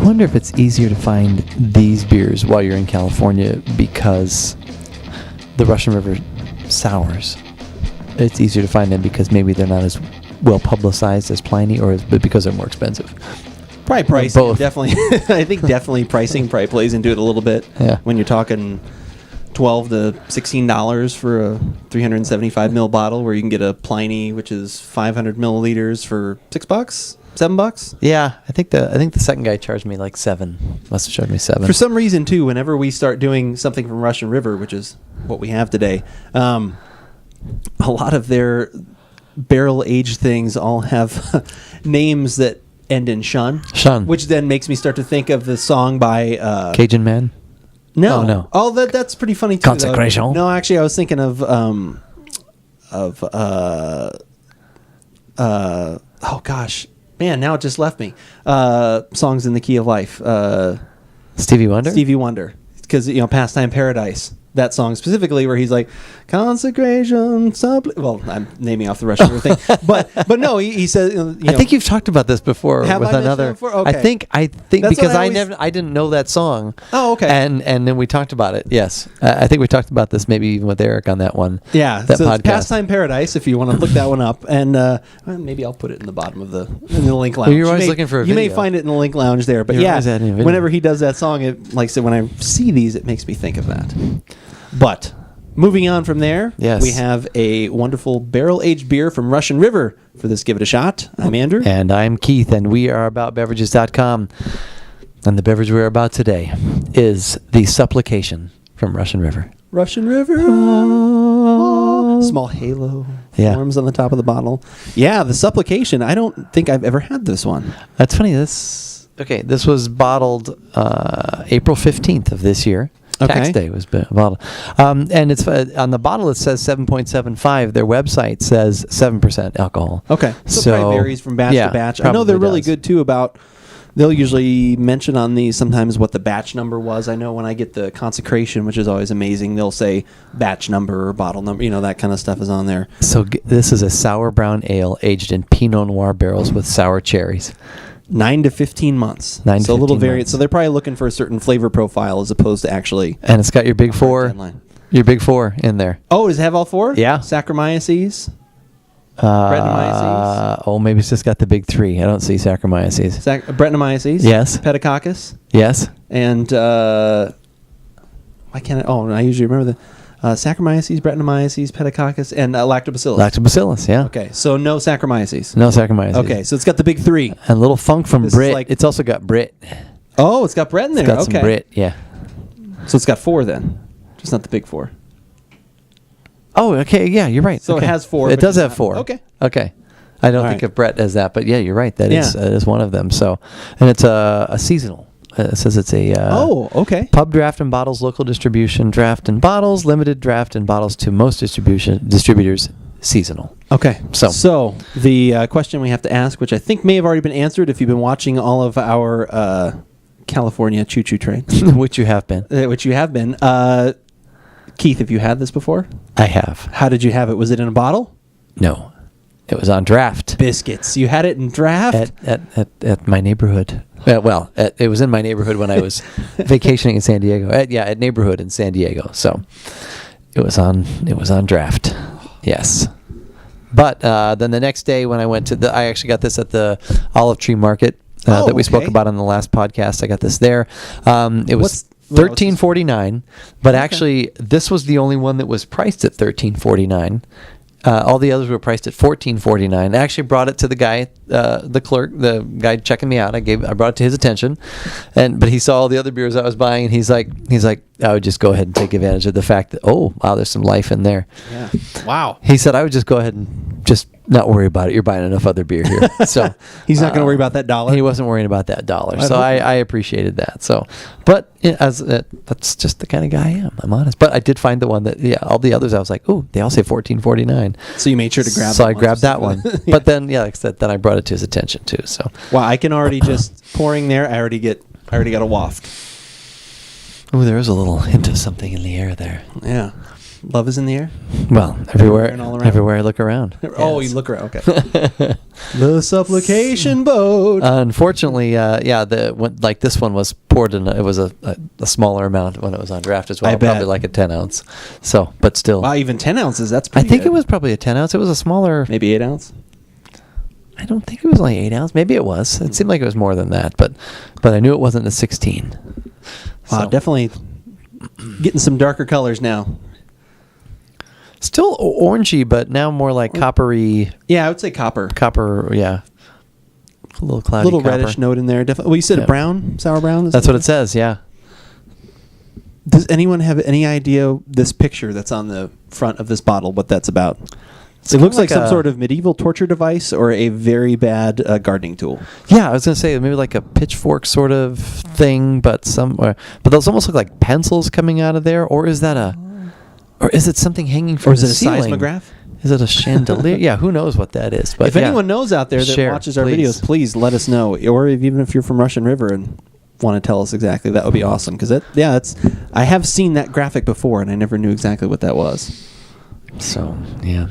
wonder if it's easier to find these beers while you're in California because the Russian River sours. It's easier to find them because maybe they're not as well publicized as Pliny, but because they're more expensive. Probably pricing. Both. Definitely. I think definitely pricing probably plays into it a little bit. Yeah. When you're talking $12 to $16 for a 375 ml bottle, where you can get a Pliny, which is 500 milliliters for $6, $7. Yeah, I think the second guy charged me like $7. Must have charged me $7. For some reason, too, whenever we start doing something from Russian River, which is what we have today, a lot of their barrel-aged things all have names that end in shun. Shun. Which then makes me start to think of the song by... Cajun Man? No. Oh, no. Oh, that's pretty funny, too. Consecration? No, actually, I was thinking of oh, gosh. Man, now it just left me. Songs in the Key of Life. Stevie Wonder? Stevie Wonder. Because, Pastime Paradise. That song specifically, where he's like, consecration, well, I'm naming off the Russian River thing, but no, he says. I think you've talked about this before have with I another. Before? Okay. I think That's because I didn't know that song. Oh, okay. And then we talked about it. Yes, I think we talked about this maybe even with Eric on that one. Yeah, that so podcast. It's Pastime Paradise if you want to look that one up, and well, maybe I'll put it in the bottom of the link lounge. Well, you're always looking for a You may video. find it in the link lounge there, but You're yeah, always adding a video. whenever he does that song, it, like I said, when I see these, it makes me think of that. But moving on from there, yes. we have a wonderful barrel-aged beer from Russian River for this Give It a Shot. I'm Andrew. And I'm Keith, and we are AboutBeverages.com. And the beverage we're about today is the Supplication from Russian River. Russian River. Small halo forms on the top of the bottle. Yeah, the Supplication. I don't think I've ever had this one. That's funny. This was bottled April 15th of this year. Okay. Tax day was bottled. And it's on the bottle it says 7.75. Their website says 7% alcohol. Okay. So it probably varies from batch to batch. I know they're really good too about, they'll usually mention on these sometimes what the batch number was. I know when I get the Consecration, which is always amazing, they'll say batch number or bottle number, that kind of stuff is on there. So this is a sour brown ale aged in Pinot Noir barrels with sour cherries. 9 to 15 months. So a little variant. So they're probably looking for a certain flavor profile as opposed to actually. And it's got your big four. Your big four in there. Oh, does it have all four? Yeah. Saccharomyces? Brettanomyces? Oh, maybe it's just got the big three. I don't see Saccharomyces. Brettanomyces? Yes. Pediococcus? Yes. And why can't I? Oh, I usually remember the Saccharomyces, Brettanomyces, Pediococcus, and Lactobacillus. Lactobacillus, yeah. Okay, so no Saccharomyces. No Saccharomyces. Okay, so it's got the big three. And a little funk from This Brit. It's also got Brit. Oh, it's got Brett in there. It's got some Brit, yeah. So it's got four then, just not the big four. Oh, okay, yeah, you're right. So okay. It has four. It does have four. Okay. Okay. I don't think of Brett as that, but yeah, you're right. That is one of them. So, and it's a seasonal. It says it's a okay. Pub draft and bottles, local distribution, draft and bottles, limited draft and bottles to most distributors, seasonal. Okay. So the question we have to ask, which I think may have already been answered if you've been watching all of our California Choo Choo Train, which you have been. Keith, have you had this before? I have. How did you have it? Was it in a bottle? No. It was on draft. Biscuits. You had it in draft? At my neighborhood. It was in my neighborhood when I was vacationing in San Diego. At neighborhood in San Diego. So it was on draft. Yes. But then the next day when I went to I actually got this at the Olive Tree Market that we spoke about on the last podcast. I got this there. It was $13.49, but actually this was the only one that was priced at $13.49. All the others were priced at $14.49. I actually brought it to the guy, the clerk, the guy checking me out. I brought it to his attention, but he saw all the other beers I was buying, and he's like, I would just go ahead and take advantage of the fact that there's some life in there. Yeah. Wow. He said I would just go ahead and just not worry about it. You're buying enough other beer here, so he's not going to worry about that dollar. He wasn't worrying about that dollar, so I appreciated that. So, but that's just the kind of guy I am. I'm honest, but I did find the one that all the others I was like, they all say $14.49. So you made sure to grab. So I grabbed that one, but then like I said, then I brought it to his attention too. So I can already just pouring there. I already got a waft. Oh, there is a little hint of something in the air there. Yeah. Love is in the air. Well, everywhere I look around. Oh, you look around. Okay. The Supplication boat. Unfortunately, this one was poured in. It was a smaller amount when it was on draft as well. I bet. Probably like a 10 ounce. So, but still. Wow, even 10 ounces. That's pretty I think good. it was probably a 10 ounce. It was a smaller. Maybe 8 ounce. I don't think it was only 8 ounce. Maybe it was. It seemed like it was more than that, but I knew it wasn't a 16. Wow, So. definitely getting some darker colors now. Still orangey, but now more like coppery. Yeah, I would say copper. Copper, yeah. A little cloudy little copper. reddish note in there. Definitely. Well, you said brown, sour brown? That's what it says, yeah. Does anyone have any idea this picture that's on the front of this bottle, what that's about? It looks like some sort of medieval torture device or a very bad gardening tool. Yeah, I was going to say maybe like a pitchfork sort of thing, but those almost look like pencils coming out of there. Or is it something hanging from the ceiling? Or is it a seismograph? Is it a chandelier? Yeah, who knows what that is? But if anyone knows out there that watches our videos, please let us know. Or even if you're from Russian River and want to tell us exactly, that would be awesome. Because I have seen that graphic before, and I never knew exactly what that was. So, yeah.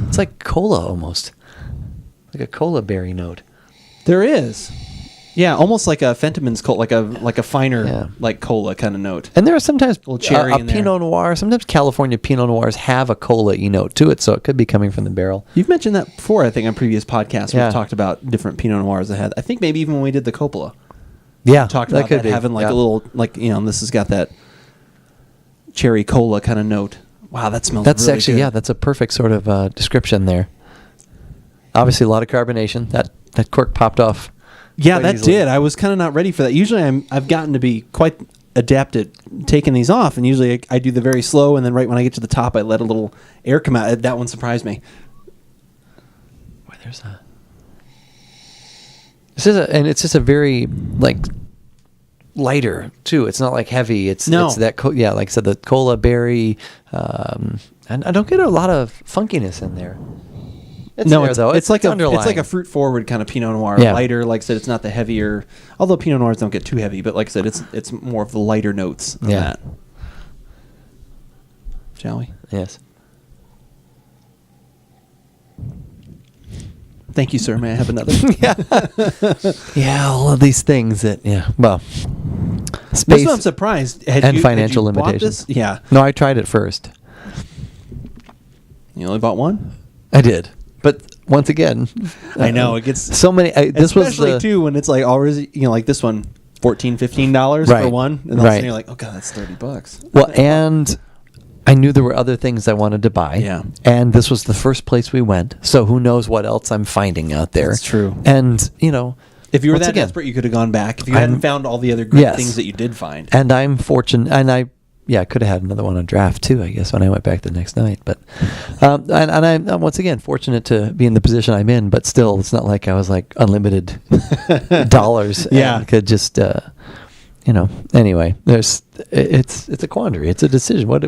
It's like cola almost. Like a cola berry note. There is. Yeah, almost like a Fentiman's cola, like a finer like cola kind of note. And there are sometimes a little cherry in there. Pinot Noir. Sometimes California Pinot Noirs have a cola-y note to it, so it could be coming from the barrel. You've mentioned that before, I think, on previous podcasts. We've talked about different Pinot Noirs that had. I think maybe even when we did the Coppola. Yeah, we talked about that having like a little, this has got that cherry cola kind of note. Wow, that smells That's really actually, good. that's a perfect sort of description there. Obviously, a lot of carbonation. That cork popped off. Yeah, that did. I was kind of not ready for that. Usually I've gotten to be quite adept at taking these off, and usually I do the very slow, and then right when I get to the top, I let a little air come out. That one surprised me. Boy, it's just a very, like, lighter, too. It's not, like, heavy. It's that, like I said, the cola berry, and I don't get a lot of funkiness in there. It's like a fruit forward kind of Pinot Noir, lighter. Like I said, it's not the heavier. Although Pinot Noirs don't get too heavy, but like I said, it's more of the lighter notes of that. Shall we? Yes. Thank you, sir. May I have another? Yeah, all of these things that space. This one I'm surprised. Financial limitations. Yeah. No, I tried it first. You only bought one? I did. But once again, I know it gets so many. Especially too when it's like already, like this one, $14-15 for one, and all of a sudden you're like, oh god, that's $30. Well, and I knew there were other things I wanted to buy. Yeah, and this was the first place we went, so who knows what else I'm finding out there? That's true. And if you were that desperate, you could have gone back. If you hadn't found all the other great things that you did find. And I'm fortunate, and I could have had another one on draft too, I guess, when I went back the next night. But and I'm once again fortunate to be in the position I'm in. But still, it's not like I was like unlimited dollars. And could just Anyway, it's a quandary. It's a decision. What.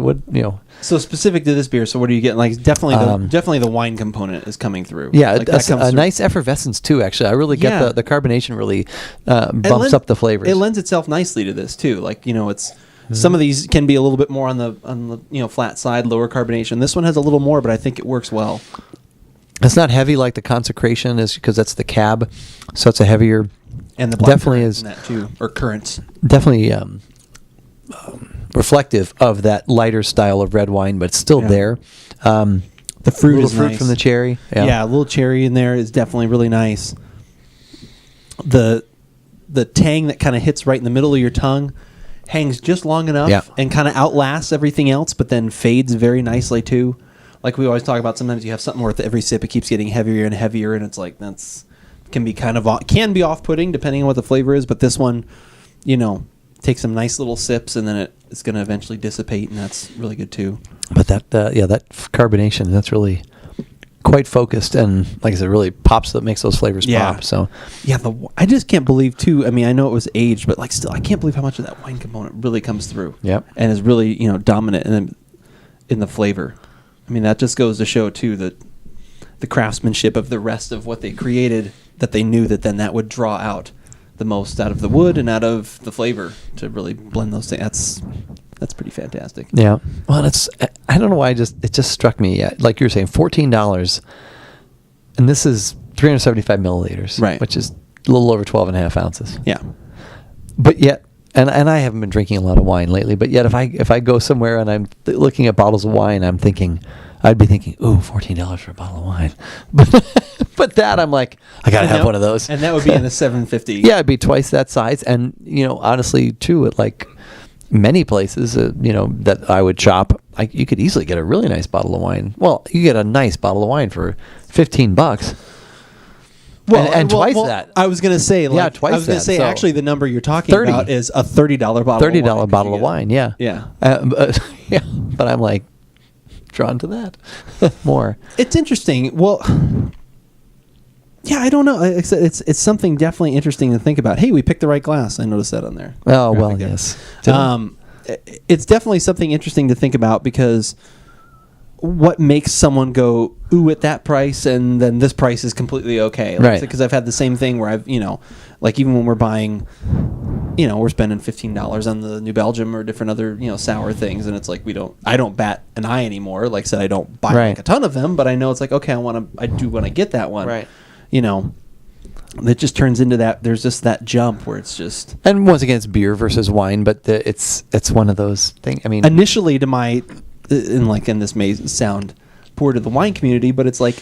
So specific to this beer, so what are you getting? Like definitely the wine component is coming through. Yeah, like a nice effervescence too. Actually, I really get the carbonation really bumps up the flavors. It lends itself nicely to this too. Like it's. Some of these can be a little bit more on the flat side, lower carbonation. This one has a little more, but I think it works well. It's not heavy like the Consecration is, because that's the cab, so it's a heavier. And the black definitely is in that too, or currants. Definitely reflective of that lighter style of red wine, but it's still there. The fruit is fruit nice. from the cherry. Yeah, a little cherry in there is definitely really nice. The tang that kind of hits right in the middle of your tongue hangs just long enough and kind of outlasts everything else, but then fades very nicely too. Like we always talk about, sometimes you have something where with every sip it keeps getting heavier and heavier, and it's like can be off-putting depending on what the flavor is. But this one, takes some nice little sips, and then it's going to eventually dissipate, and that's really good too. But that carbonation, that's really quite focused, and like I said, really pops. That makes those flavors pop. So I just can't believe too. I mean, I know it was aged, but like still, I can't believe how much of that wine component really comes through. Yep. And is really dominant in the flavor. I mean, that just goes to show too that the craftsmanship of the rest of what they created, that they knew that then that would draw out the most out of the wood and out of the flavor to really blend those things. That's pretty fantastic. Yeah. Well, I don't know why it just struck me. Like you were saying, $14, and this is 375 milliliters, right? Which is a little over 12 and a half ounces. Yeah. But yet, and I haven't been drinking a lot of wine lately, but yet if I go somewhere and I'm looking at bottles of wine, I'd be thinking, ooh, $14 for a bottle of wine. But that I'm like, I gotta have one of those. And that would be in a 750. Yeah, it'd be twice that size. And honestly, too, at like many places, that I would shop, you could easily get a really nice bottle of wine. Well, you get a nice bottle of wine for $15. Well, and twice that. I was going to say, twice that. I was going to say, so actually, the number you're talking about is a $30 bottle. $30 bottle of wine. Yeah. Yeah. But I'm like drawn to that more. It's interesting. Well, yeah, I don't know. It's something definitely interesting to think about. Hey, we picked the right glass. I noticed that on there. Oh, well, yes. It's definitely something interesting to think about, because what makes someone go, ooh, at that price, and then this price is completely okay. Right. Because I've had the same thing where I've, like even when we're buying, we're spending $15 on the New Belgium or different other, sour things, and it's like I don't bat an eye anymore. Like I said, I don't buy like a ton of them, but I know it's like, okay, I do want to get that one. Right. It just turns into that. There's just that jump where it's just. And once again, it's beer versus wine, but it's one of those things. I mean, initially and this may sound poor to the wine community, but it's like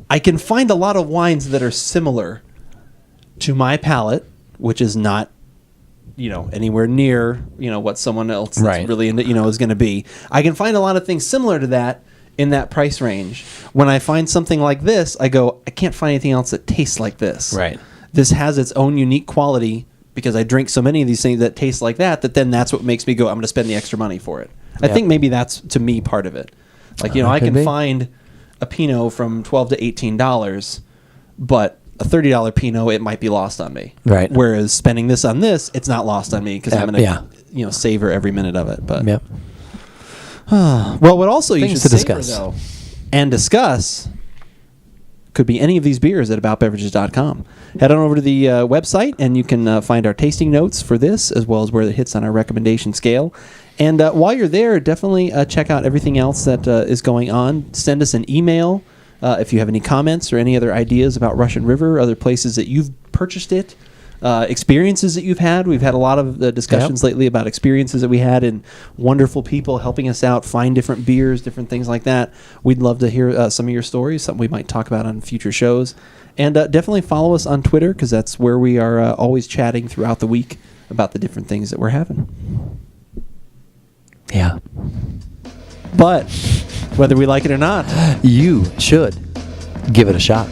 I can find a lot of wines that are similar to my palate, which is not, anywhere near, what someone else that's really into, is going to be. I can find a lot of things similar to that in that price range. When I find something like this, I go, I can't find anything else that tastes like this. Right. This has its own unique quality because I drink so many of these things that taste like that then that's what makes me go, I'm going to spend the extra money for it. I think maybe that's, to me, part of it. Like, I can find a Pinot from $12 to $18, but a $30 Pinot, it might be lost on me. Right. Whereas spending this on this, it's not lost on me because I'm going to savor every minute of it. But yep. Well, what also you Things should to savor, discuss. though, and discuss could be any of these beers at AboutBeverages.com. Head on over to the website, and you can find our tasting notes for this, as well as where it hits on our recommendation scale. And while you're there, definitely check out everything else that is going on. Send us an email if you have any comments or any other ideas about Russian River, other places that you've purchased it. Experiences that you've had. We've had a lot of discussions lately about experiences that we had and wonderful people helping us out find different beers, different things like that. We'd love to hear some of your stories, something we might talk about on future shows. And definitely follow us on Twitter, because that's where we are always chatting throughout the week about the different things that we're having. Yeah. But whether we like it or not, you should give it a shot.